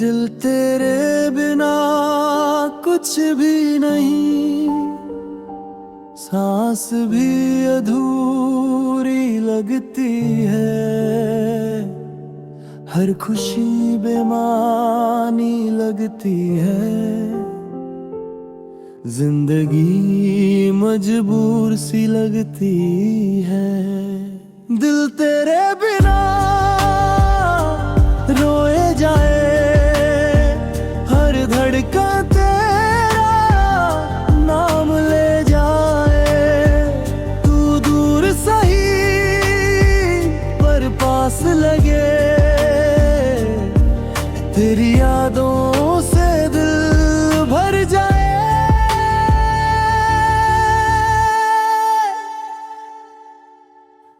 दिल तेरे बिना कुछ भी नहीं, सांस भी अधूरी लगती है, हर खुशी बेमानी लगती है, जिंदगी मजबूर सी लगती है। दिल तेरे बिना रोए जाए, हर धड़कन तेरा नाम ले जाए, तू दूर सही पर पास लगे, तेरी यादों से दिल भर जाए।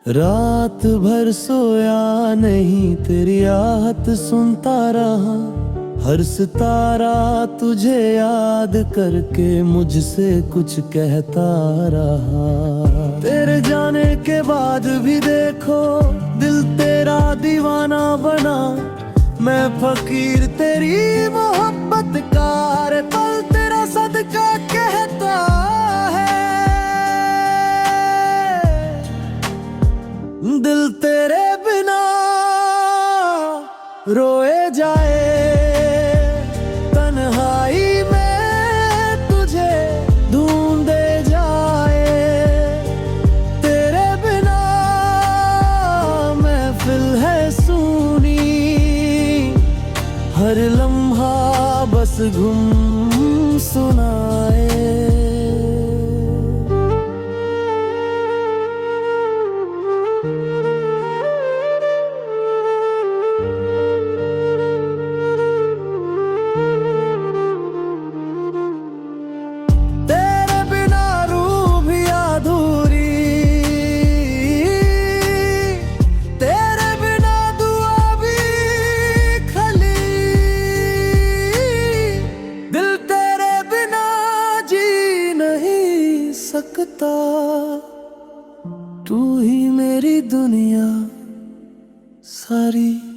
रात भर सोया नहीं, तेरी आहट सुनता रहा, हर सितारा तुझे याद करके मुझसे कुछ कहता रहा। तेरे जाने के बाद भी देखो दिल तेरा दीवाना बना, मैं फकीर तेरी मोहब्बत का, रे पल तेरा सदका कहता है। दिल तेरे बिना रोए जाए, तन्हाई में तुझे ढूंढे जाए, तेरे बिना महफिल है सूनी, हर लम्हा बस गुम सुनाए। सकता तू ही मेरी दुनिया सारी।